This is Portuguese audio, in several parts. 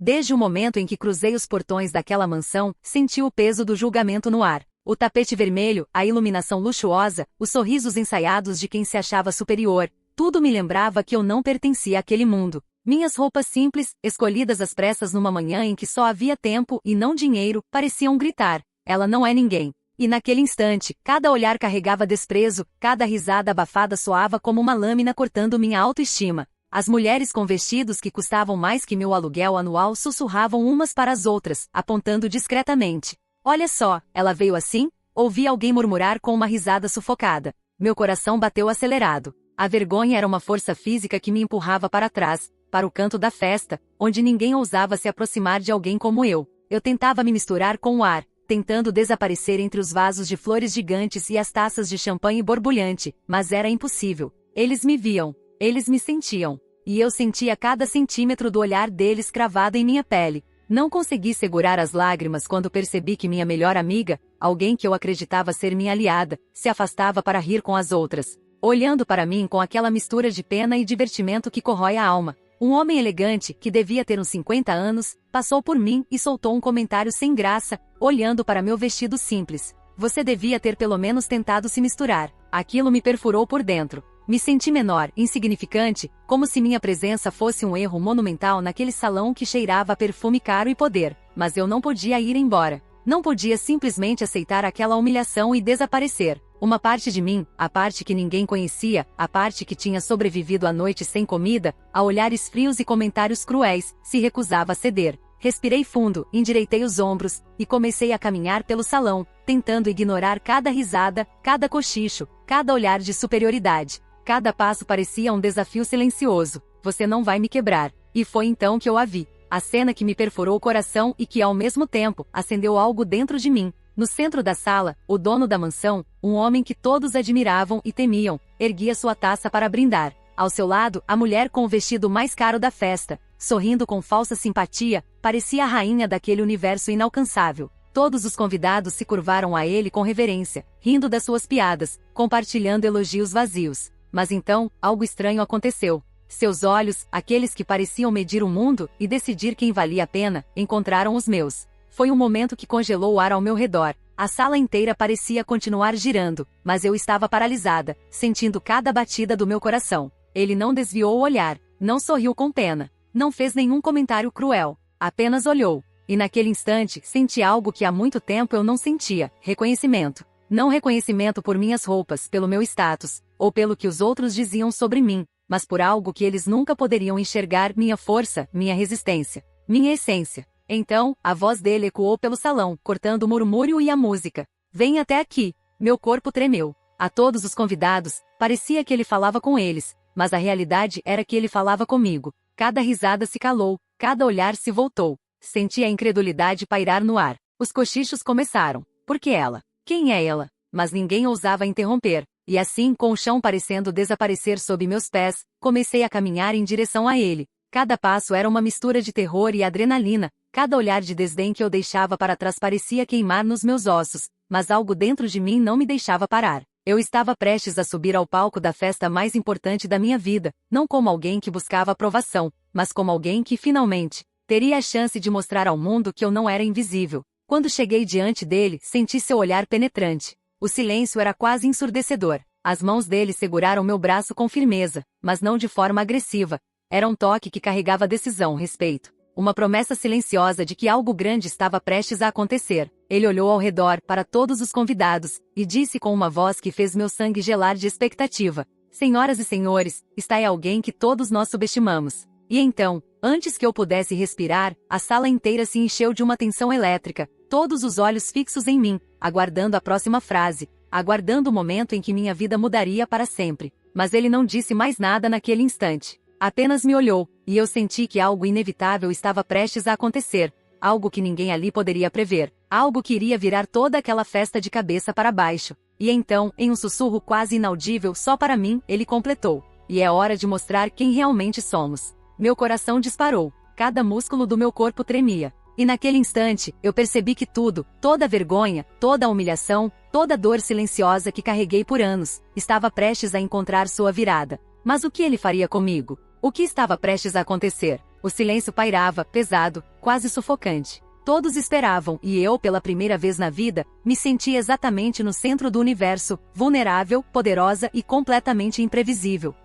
Desde o momento em que cruzei os portões daquela mansão, senti o peso do julgamento no ar. O tapete vermelho, a iluminação luxuosa, os sorrisos ensaiados de quem se achava superior, tudo me lembrava que eu não pertencia àquele mundo. Minhas roupas simples, escolhidas às pressas numa manhã em que só havia tempo e não dinheiro, pareciam gritar: ela não é ninguém. E naquele instante, cada olhar carregava desprezo, cada risada abafada soava como uma lâmina cortando minha autoestima. As mulheres com vestidos que custavam mais que meu aluguel anual sussurravam umas para as outras, apontando discretamente. Olha só, ela veio assim? Ouvi alguém murmurar com uma risada sufocada. Meu coração bateu acelerado. A vergonha era uma força física que me empurrava para trás, para o canto da festa, onde ninguém ousava se aproximar de alguém como eu. Eu tentava me misturar com o ar, tentando desaparecer entre os vasos de flores gigantes e as taças de champanhe borbulhante, mas era impossível. Eles me viam, eles me sentiam, e eu sentia cada centímetro do olhar deles cravado em minha pele. Não consegui segurar as lágrimas quando percebi que minha melhor amiga, alguém que eu acreditava ser minha aliada, se afastava para rir com as outras, olhando para mim com aquela mistura de pena e divertimento que corrói a alma. Um homem elegante, que devia ter uns 50 anos, passou por mim e soltou um comentário sem graça, olhando para meu vestido simples. Você devia ter pelo menos tentado se misturar. Aquilo me perfurou por dentro. Me senti menor, insignificante, como se minha presença fosse um erro monumental naquele salão que cheirava a perfume caro e poder. Mas eu não podia ir embora. Não podia simplesmente aceitar aquela humilhação e desaparecer. Uma parte de mim, a parte que ninguém conhecia, a parte que tinha sobrevivido à noite sem comida, a olhares frios e comentários cruéis, se recusava a ceder. Respirei fundo, endireitei os ombros, e comecei a caminhar pelo salão, tentando ignorar cada risada, cada cochicho, cada olhar de superioridade. Cada passo parecia um desafio silencioso. Você não vai me quebrar. E foi então que eu a vi. A cena que me perfurou o coração e que, ao mesmo tempo, acendeu algo dentro de mim. No centro da sala, o dono da mansão, um homem que todos admiravam e temiam, erguia sua taça para brindar. Ao seu lado, a mulher com o vestido mais caro da festa, sorrindo com falsa simpatia, parecia a rainha daquele universo inalcançável. Todos os convidados se curvaram a ele com reverência, rindo das suas piadas, compartilhando elogios vazios. Mas então, algo estranho aconteceu. Seus olhos, aqueles que pareciam medir o mundo e decidir quem valia a pena, encontraram os meus. Foi um momento que congelou o ar ao meu redor. A sala inteira parecia continuar girando, mas eu estava paralisada, sentindo cada batida do meu coração. Ele não desviou o olhar, não sorriu com pena, não fez nenhum comentário cruel, apenas olhou. E naquele instante, senti algo que há muito tempo eu não sentia: reconhecimento. Não reconhecimento por minhas roupas, pelo meu status, ou pelo que os outros diziam sobre mim, mas por algo que eles nunca poderiam enxergar: minha força, minha resistência, minha essência. Então, a voz dele ecoou pelo salão, cortando o murmúrio e a música. Vem até aqui. Meu corpo tremeu. A todos os convidados, parecia que ele falava com eles, mas a realidade era que ele falava comigo. Cada risada se calou, cada olhar se voltou. Senti a incredulidade pairar no ar. Os cochichos começaram. Por que ela? Quem é ela? Mas ninguém ousava interromper. E assim, com o chão parecendo desaparecer sob meus pés, comecei a caminhar em direção a ele. Cada passo era uma mistura de terror e adrenalina. Cada olhar de desdém que eu deixava para trás parecia queimar nos meus ossos, mas algo dentro de mim não me deixava parar. Eu estava prestes a subir ao palco da festa mais importante da minha vida, não como alguém que buscava aprovação, mas como alguém que, finalmente, teria a chance de mostrar ao mundo que eu não era invisível. Quando cheguei diante dele, senti seu olhar penetrante. O silêncio era quase ensurdecedor. As mãos dele seguraram meu braço com firmeza, mas não de forma agressiva. Era um toque que carregava decisão, respeito. Uma promessa silenciosa de que algo grande estava prestes a acontecer. Ele olhou ao redor, para todos os convidados, e disse com uma voz que fez meu sangue gelar de expectativa: Senhoras e senhores, está aí alguém que todos nós subestimamos. E então, antes que eu pudesse respirar, a sala inteira se encheu de uma tensão elétrica, todos os olhos fixos em mim, aguardando a próxima frase, aguardando o momento em que minha vida mudaria para sempre. Mas ele não disse mais nada naquele instante. Apenas me olhou, e eu senti que algo inevitável estava prestes a acontecer, algo que ninguém ali poderia prever, algo que iria virar toda aquela festa de cabeça para baixo. E então, em um sussurro quase inaudível só para mim, ele completou: e é hora de mostrar quem realmente somos. Meu coração disparou, cada músculo do meu corpo tremia. E naquele instante, eu percebi que tudo, toda a vergonha, toda a humilhação, toda a dor silenciosa que carreguei por anos, estava prestes a encontrar sua virada. Mas o que ele faria comigo? O que estava prestes a acontecer? O silêncio pairava, pesado, quase sufocante. Todos esperavam, e eu, pela primeira vez na vida, me senti exatamente no centro do universo, vulnerável, poderosa e completamente imprevisível.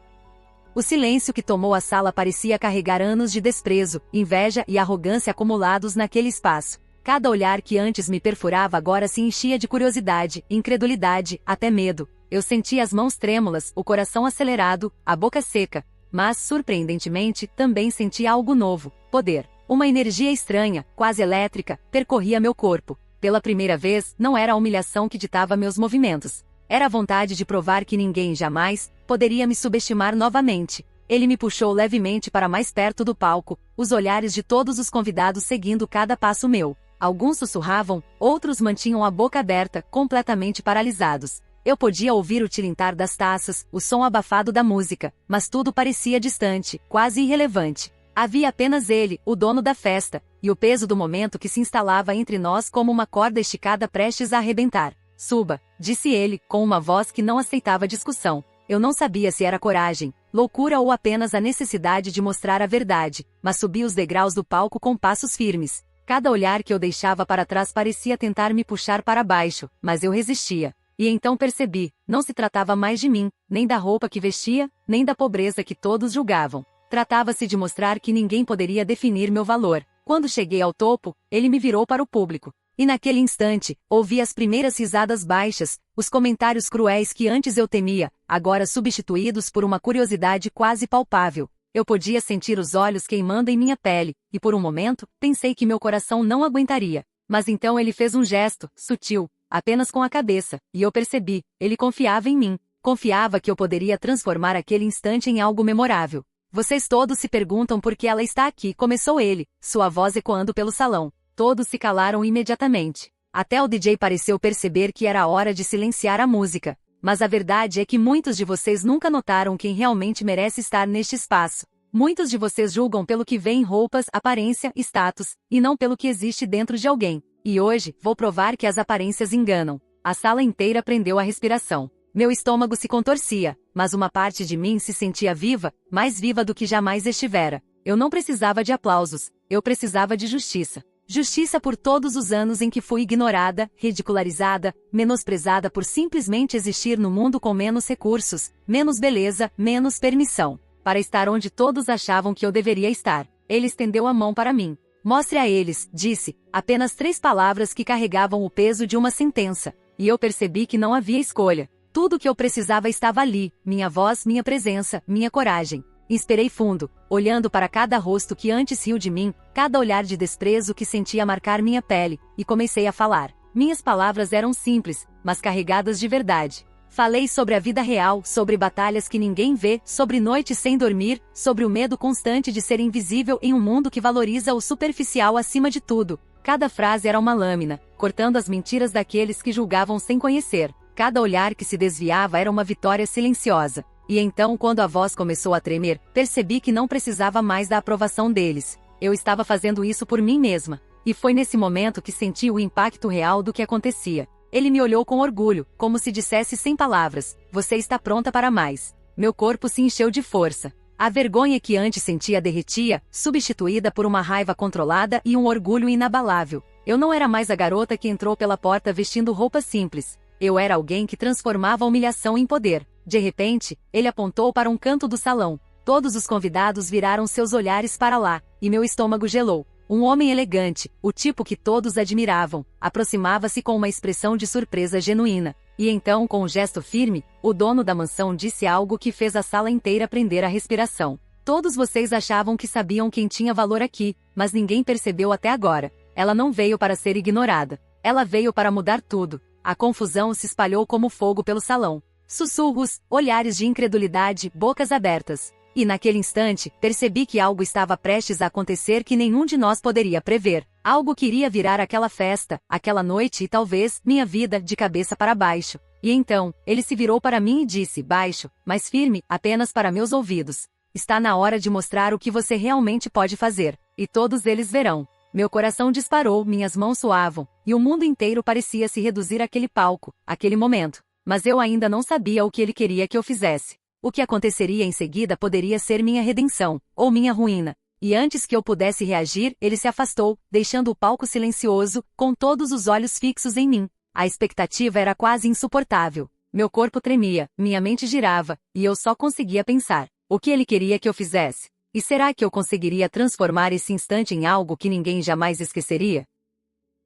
O silêncio que tomou a sala parecia carregar anos de desprezo, inveja e arrogância acumulados naquele espaço. Cada olhar que antes me perfurava agora se enchia de curiosidade, incredulidade, até medo. Eu sentia as mãos trêmulas, o coração acelerado, a boca seca. Mas, surpreendentemente, também sentia algo novo: poder. Uma energia estranha, quase elétrica, percorria meu corpo. Pela primeira vez, não era a humilhação que ditava meus movimentos. Era a vontade de provar que ninguém jamais poderia me subestimar novamente. Ele me puxou levemente para mais perto do palco, os olhares de todos os convidados seguindo cada passo meu. Alguns sussurravam, outros mantinham a boca aberta, completamente paralisados. Eu podia ouvir o tilintar das taças, o som abafado da música, mas tudo parecia distante, quase irrelevante. Havia apenas ele, o dono da festa, e o peso do momento que se instalava entre nós como uma corda esticada prestes a arrebentar. Suba, disse ele, com uma voz que não aceitava discussão. Eu não sabia se era coragem, loucura ou apenas a necessidade de mostrar a verdade, mas subi os degraus do palco com passos firmes. Cada olhar que eu deixava para trás parecia tentar me puxar para baixo, mas eu resistia. E então percebi, não se tratava mais de mim, nem da roupa que vestia, nem da pobreza que todos julgavam. Tratava-se de mostrar que ninguém poderia definir meu valor. Quando cheguei ao topo, ele me virou para o público. E naquele instante, ouvi as primeiras risadas baixas, os comentários cruéis que antes eu temia, agora substituídos por uma curiosidade quase palpável. Eu podia sentir os olhos queimando em minha pele, e por um momento, pensei que meu coração não aguentaria. Mas então ele fez um gesto, sutil, apenas com a cabeça, e eu percebi, ele confiava em mim. Confiava que eu poderia transformar aquele instante em algo memorável. Vocês todos se perguntam por que ela está aqui, começou ele, sua voz ecoando pelo salão. Todos se calaram imediatamente. Até o DJ pareceu perceber que era a hora de silenciar a música. Mas a verdade é que muitos de vocês nunca notaram quem realmente merece estar neste espaço. Muitos de vocês julgam pelo que vê em roupas, aparência, status, e não pelo que existe dentro de alguém. E hoje, vou provar que as aparências enganam. A sala inteira prendeu a respiração. Meu estômago se contorcia, mas uma parte de mim se sentia viva, mais viva do que jamais estivera. Eu não precisava de aplausos, eu precisava de justiça. Justiça por todos os anos em que fui ignorada, ridicularizada, menosprezada por simplesmente existir no mundo com menos recursos, menos beleza, menos permissão. Para estar onde todos achavam que eu deveria estar. Ele estendeu a mão para mim. Mostre a eles, disse, apenas 3 palavras que carregavam o peso de uma sentença. E eu percebi que não havia escolha. Tudo o que eu precisava estava ali, minha voz, minha presença, minha coragem. Inspirei fundo, olhando para cada rosto que antes riu de mim, cada olhar de desprezo que sentia marcar minha pele, e comecei a falar. Minhas palavras eram simples, mas carregadas de verdade. Falei sobre a vida real, sobre batalhas que ninguém vê, sobre noites sem dormir, sobre o medo constante de ser invisível em um mundo que valoriza o superficial acima de tudo. Cada frase era uma lâmina, cortando as mentiras daqueles que julgavam sem conhecer. Cada olhar que se desviava era uma vitória silenciosa. E então, quando a voz começou a tremer, percebi que não precisava mais da aprovação deles. Eu estava fazendo isso por mim mesma. E foi nesse momento que senti o impacto real do que acontecia. Ele me olhou com orgulho, como se dissesse sem palavras: você está pronta para mais. Meu corpo se encheu de força. A vergonha que antes sentia derretia, substituída por uma raiva controlada e um orgulho inabalável. Eu não era mais a garota que entrou pela porta vestindo roupas simples. Eu era alguém que transformava a humilhação em poder. De repente, ele apontou para um canto do salão. Todos os convidados viraram seus olhares para lá, e meu estômago gelou. Um homem elegante, o tipo que todos admiravam, aproximava-se com uma expressão de surpresa genuína. E então, com um gesto firme, o dono da mansão disse algo que fez a sala inteira prender a respiração. Todos vocês achavam que sabiam quem tinha valor aqui, mas ninguém percebeu até agora. Ela não veio para ser ignorada. Ela veio para mudar tudo. A confusão se espalhou como fogo pelo salão. Sussurros, olhares de incredulidade, bocas abertas. E naquele instante, percebi que algo estava prestes a acontecer que nenhum de nós poderia prever. Algo que iria virar aquela festa, aquela noite e talvez, minha vida, de cabeça para baixo. E então, ele se virou para mim e disse, baixo, mas firme, apenas para meus ouvidos. Está na hora de mostrar o que você realmente pode fazer. E todos eles verão. Meu coração disparou, minhas mãos suavam, e o mundo inteiro parecia se reduzir àquele palco, àquele momento. Mas eu ainda não sabia o que ele queria que eu fizesse. O que aconteceria em seguida poderia ser minha redenção, ou minha ruína. E antes que eu pudesse reagir, ele se afastou, deixando o palco silencioso, com todos os olhos fixos em mim. A expectativa era quase insuportável. Meu corpo tremia, minha mente girava, e eu só conseguia pensar: o que ele queria que eu fizesse? E será que eu conseguiria transformar esse instante em algo que ninguém jamais esqueceria?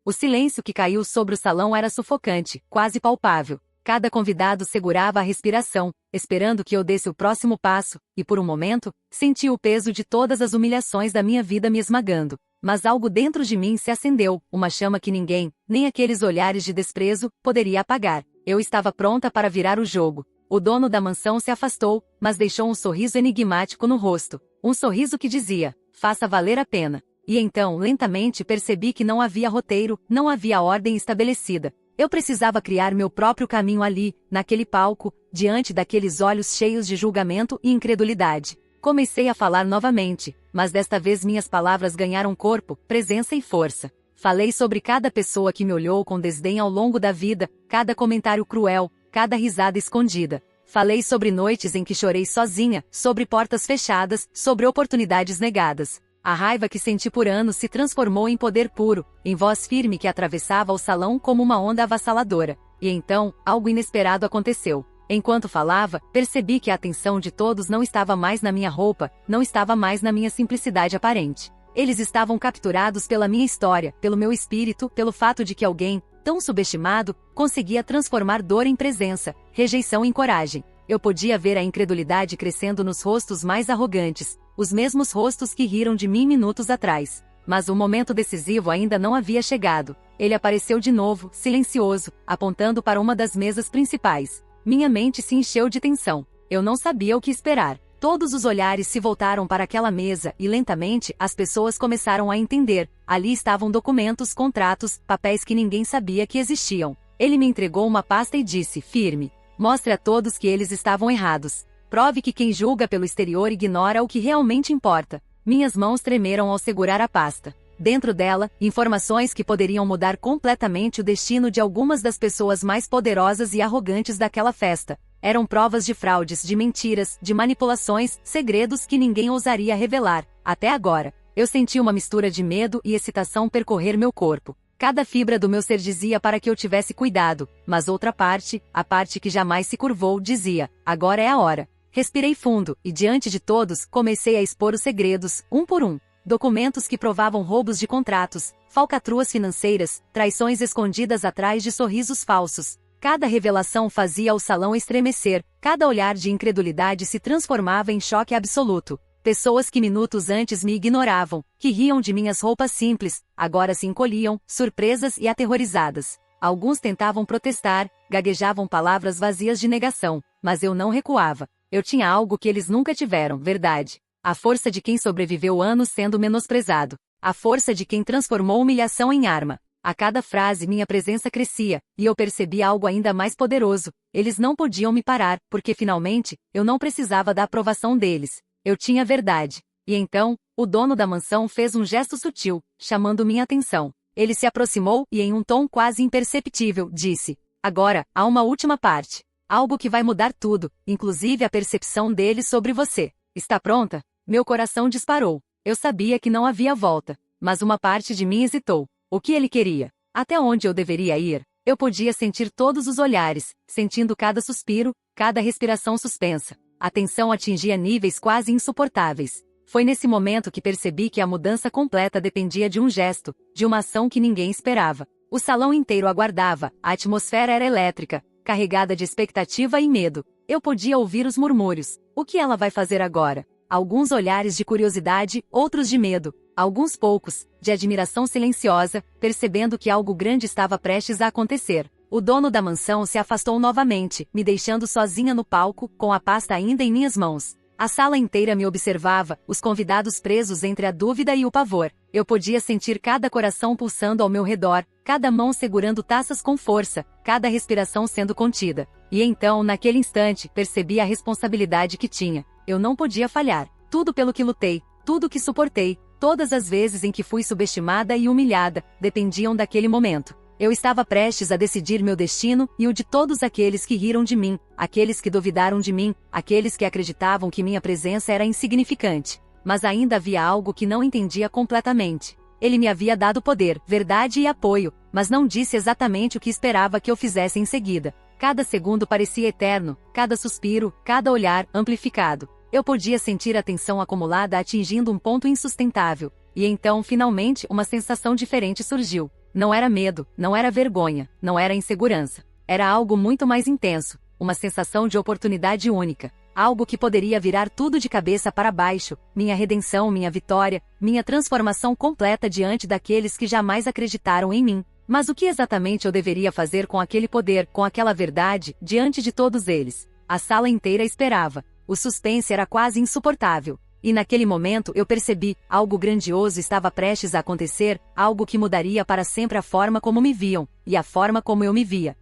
O silêncio que caiu sobre o salão era sufocante, quase palpável. Cada convidado segurava a respiração, esperando que eu desse o próximo passo, e por um momento, senti o peso de todas as humilhações da minha vida me esmagando. Mas algo dentro de mim se acendeu, uma chama que ninguém, nem aqueles olhares de desprezo, poderia apagar. Eu estava pronta para virar o jogo. O dono da mansão se afastou, mas deixou um sorriso enigmático no rosto. Um sorriso que dizia: faça valer a pena. E então, lentamente percebi que não havia roteiro, não havia ordem estabelecida. Eu precisava criar meu próprio caminho ali, naquele palco, diante daqueles olhos cheios de julgamento e incredulidade. Comecei a falar novamente, mas desta vez minhas palavras ganharam corpo, presença e força. Falei sobre cada pessoa que me olhou com desdém ao longo da vida, cada comentário cruel, cada risada escondida. Falei sobre noites em que chorei sozinha, sobre portas fechadas, sobre oportunidades negadas. A raiva que senti por anos se transformou em poder puro, em voz firme que atravessava o salão como uma onda avassaladora. E então, algo inesperado aconteceu. Enquanto falava, percebi que a atenção de todos não estava mais na minha roupa, não estava mais na minha simplicidade aparente. Eles estavam capturados pela minha história, pelo meu espírito, pelo fato de que alguém, tão subestimado, conseguia transformar dor em presença, rejeição em coragem. Eu podia ver a incredulidade crescendo nos rostos mais arrogantes, os mesmos rostos que riram de mim minutos atrás. Mas o momento decisivo ainda não havia chegado. Ele apareceu de novo, silencioso, apontando para uma das mesas principais. Minha mente se encheu de tensão. Eu não sabia o que esperar. Todos os olhares se voltaram para aquela mesa e lentamente as pessoas começaram a entender. Ali estavam documentos, contratos, papéis que ninguém sabia que existiam. Ele me entregou uma pasta e disse, firme: mostre a todos que eles estavam errados. Prove que quem julga pelo exterior ignora o que realmente importa. Minhas mãos tremeram ao segurar a pasta. Dentro dela, informações que poderiam mudar completamente o destino de algumas das pessoas mais poderosas e arrogantes daquela festa. Eram provas de fraudes, de mentiras, de manipulações, segredos que ninguém ousaria revelar. Até agora, eu senti uma mistura de medo e excitação percorrer meu corpo. Cada fibra do meu ser dizia para que eu tivesse cuidado, mas outra parte, a parte que jamais se curvou, dizia: agora é a hora. Respirei fundo, e diante de todos, comecei a expor os segredos, um por um. Documentos que provavam roubos de contratos, falcatruas financeiras, traições escondidas atrás de sorrisos falsos. Cada revelação fazia o salão estremecer, cada olhar de incredulidade se transformava em choque absoluto. Pessoas que minutos antes me ignoravam, que riam de minhas roupas simples, agora se encolhiam, surpresas e aterrorizadas. Alguns tentavam protestar, gaguejavam palavras vazias de negação, mas eu não recuava. Eu tinha algo que eles nunca tiveram, verdade. A força de quem sobreviveu anos sendo menosprezado. A força de quem transformou humilhação em arma. A cada frase minha presença crescia, e eu percebi algo ainda mais poderoso. Eles não podiam me parar, porque finalmente, eu não precisava da aprovação deles. Eu tinha verdade. E então, o dono da mansão fez um gesto sutil, chamando minha atenção. Ele se aproximou e em um tom quase imperceptível, disse: agora, há uma última parte. Algo que vai mudar tudo, inclusive a percepção deles sobre você. Está pronta? Meu coração disparou. Eu sabia que não havia volta. Mas uma parte de mim hesitou. O que ele queria? Até onde eu deveria ir? Eu podia sentir todos os olhares, sentindo cada suspiro, cada respiração suspensa. A tensão atingia níveis quase insuportáveis. Foi nesse momento que percebi que a mudança completa dependia de um gesto, de uma ação que ninguém esperava. O salão inteiro aguardava, a atmosfera era elétrica, carregada de expectativa e medo. Eu podia ouvir os murmúrios. O que ela vai fazer agora? Alguns olhares de curiosidade, outros de medo. Alguns poucos, de admiração silenciosa, percebendo que algo grande estava prestes a acontecer. O dono da mansão se afastou novamente, me deixando sozinha no palco, com a pasta ainda em minhas mãos. A sala inteira me observava, os convidados presos entre a dúvida e o pavor. Eu podia sentir cada coração pulsando ao meu redor, cada mão segurando taças com força, cada respiração sendo contida. E então, naquele instante, percebi a responsabilidade que tinha. Eu não podia falhar. Tudo pelo que lutei, tudo que suportei, todas as vezes em que fui subestimada e humilhada, dependiam daquele momento. Eu estava prestes a decidir meu destino e o de todos aqueles que riram de mim, aqueles que duvidaram de mim, aqueles que acreditavam que minha presença era insignificante. mas ainda havia algo que não entendia completamente. Ele me havia dado poder, verdade e apoio, mas não disse exatamente o que esperava que eu fizesse em seguida. Cada segundo parecia eterno, cada suspiro, cada olhar, amplificado. Eu podia sentir a tensão acumulada atingindo um ponto insustentável. E então, finalmente, uma sensação diferente surgiu. Não era medo, não era vergonha, não era insegurança. Era algo muito mais intenso, uma sensação de oportunidade única. Algo que poderia virar tudo de cabeça para baixo, minha redenção, minha vitória, minha transformação completa diante daqueles que jamais acreditaram em mim. Mas o que exatamente eu deveria fazer com aquele poder, com aquela verdade, diante de todos eles? A sala inteira esperava. O suspense era quase insuportável. E naquele momento eu percebi, algo grandioso estava prestes a acontecer, algo que mudaria para sempre a forma como me viam, e a forma como eu me via.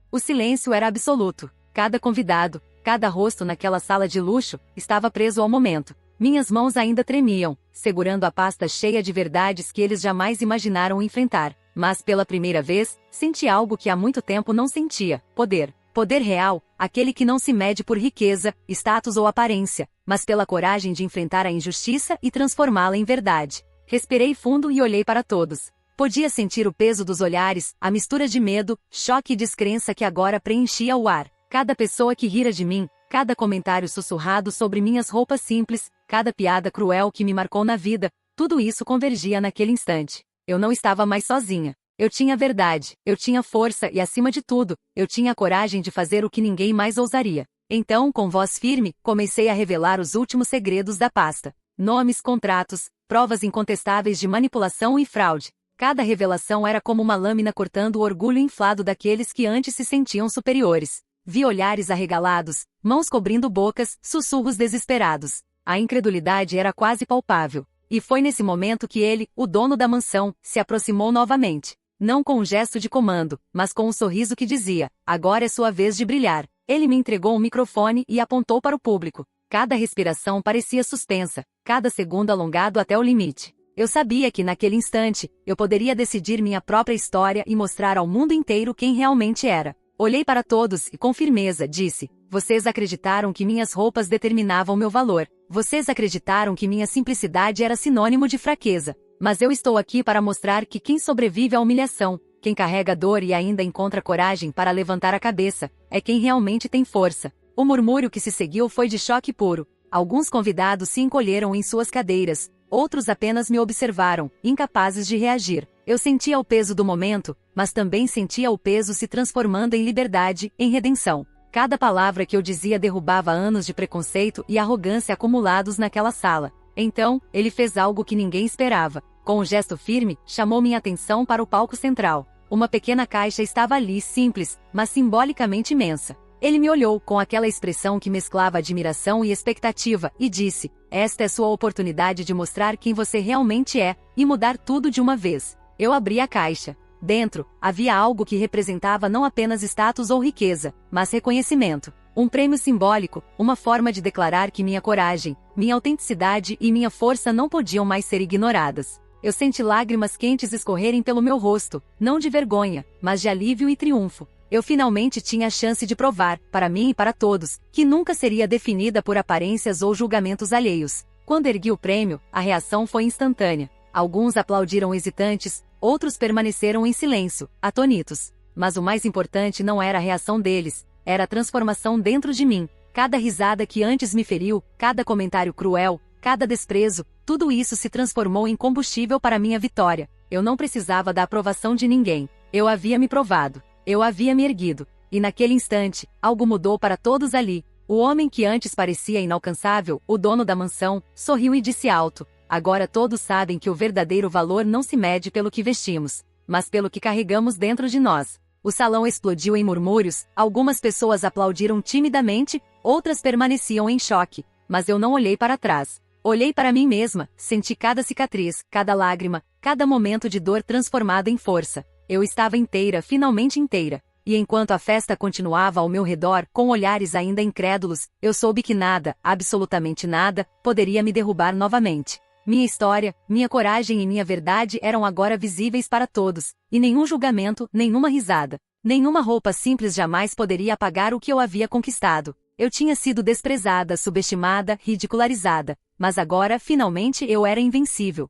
O silêncio era absoluto. Cada convidado, cada rosto naquela sala de luxo, estava preso ao momento. Minhas mãos ainda tremiam, segurando a pasta cheia de verdades que eles jamais imaginaram enfrentar. Mas pela primeira vez, senti algo que há muito tempo não sentia: poder. Poder real, aquele que não se mede por riqueza, status ou aparência, mas pela coragem de enfrentar a injustiça e transformá-la em verdade. Respirei fundo e olhei para todos. Podia sentir o peso dos olhares, a mistura de medo, choque e descrença que agora preenchia o ar. Cada pessoa que rira de mim, cada comentário sussurrado sobre minhas roupas simples, cada piada cruel que me marcou na vida, tudo isso convergia naquele instante. Eu não estava mais sozinha. Eu tinha verdade, eu tinha força e, acima de tudo, eu tinha a coragem de fazer o que ninguém mais ousaria. Então, com voz firme, comecei a revelar os últimos segredos da pasta. Nomes, contratos, provas incontestáveis de manipulação e fraude. Cada revelação era como uma lâmina cortando o orgulho inflado daqueles que antes se sentiam superiores. Vi olhares arregalados, mãos cobrindo bocas, sussurros desesperados. A incredulidade era quase palpável. E foi nesse momento que ele, o dono da mansão, se aproximou novamente. Não com um gesto de comando, mas com um sorriso que dizia: agora é sua vez de brilhar. Ele me entregou um microfone e apontou para o público. Cada respiração parecia suspensa, cada segundo alongado até o limite. Eu sabia que naquele instante, eu poderia decidir minha própria história e mostrar ao mundo inteiro quem realmente era. Olhei para todos e com firmeza disse: vocês acreditaram que minhas roupas determinavam meu valor. Vocês acreditaram que minha simplicidade era sinônimo de fraqueza. Mas eu estou aqui para mostrar que quem sobrevive à humilhação, quem carrega dor e ainda encontra coragem para levantar a cabeça, é quem realmente tem força. O murmúrio que se seguiu foi de choque puro. Alguns convidados se encolheram em suas cadeiras, outros apenas me observaram, incapazes de reagir. Eu sentia o peso do momento, mas também sentia o peso se transformando em liberdade, em redenção. Cada palavra que eu dizia derrubava anos de preconceito e arrogância acumulados naquela sala. Então, ele fez algo que ninguém esperava. Com um gesto firme, chamou minha atenção para o palco central. Uma pequena caixa estava ali, simples, mas simbolicamente imensa. Ele me olhou com aquela expressão que mesclava admiração e expectativa, e disse: esta é sua oportunidade de mostrar quem você realmente é, e mudar tudo de uma vez. Eu abri a caixa. Dentro, havia algo que representava não apenas status ou riqueza, mas reconhecimento. Um prêmio simbólico, uma forma de declarar que minha coragem, minha autenticidade e minha força não podiam mais ser ignoradas. Eu senti lágrimas quentes escorrerem pelo meu rosto, não de vergonha, mas de alívio e triunfo. Eu finalmente tinha a chance de provar, para mim e para todos, que nunca seria definida por aparências ou julgamentos alheios. Quando ergui o prêmio, a reação foi instantânea. Alguns aplaudiram hesitantes, outros permaneceram em silêncio, atônitos. Mas o mais importante não era a reação deles, era a transformação dentro de mim. Cada risada que antes me feriu, cada comentário cruel, cada desprezo, tudo isso se transformou em combustível para minha vitória. Eu não precisava da aprovação de ninguém. Eu havia me provado. Eu havia me erguido. E naquele instante, algo mudou para todos ali. O homem que antes parecia inalcançável, o dono da mansão, sorriu e disse alto: agora todos sabem que o verdadeiro valor não se mede pelo que vestimos, mas pelo que carregamos dentro de nós. O salão explodiu em murmúrios, algumas pessoas aplaudiram timidamente, outras permaneciam em choque, mas eu não olhei para trás. Olhei para mim mesma, senti cada cicatriz, cada lágrima, cada momento de dor transformado em força. Eu estava inteira, finalmente inteira. E enquanto a festa continuava ao meu redor, com olhares ainda incrédulos, eu soube que nada, absolutamente nada, poderia me derrubar novamente. Minha história, minha coragem e minha verdade eram agora visíveis para todos, e nenhum julgamento, nenhuma risada, nenhuma roupa simples jamais poderia apagar o que eu havia conquistado. Eu tinha sido desprezada, subestimada, ridicularizada, mas agora finalmente eu era invencível.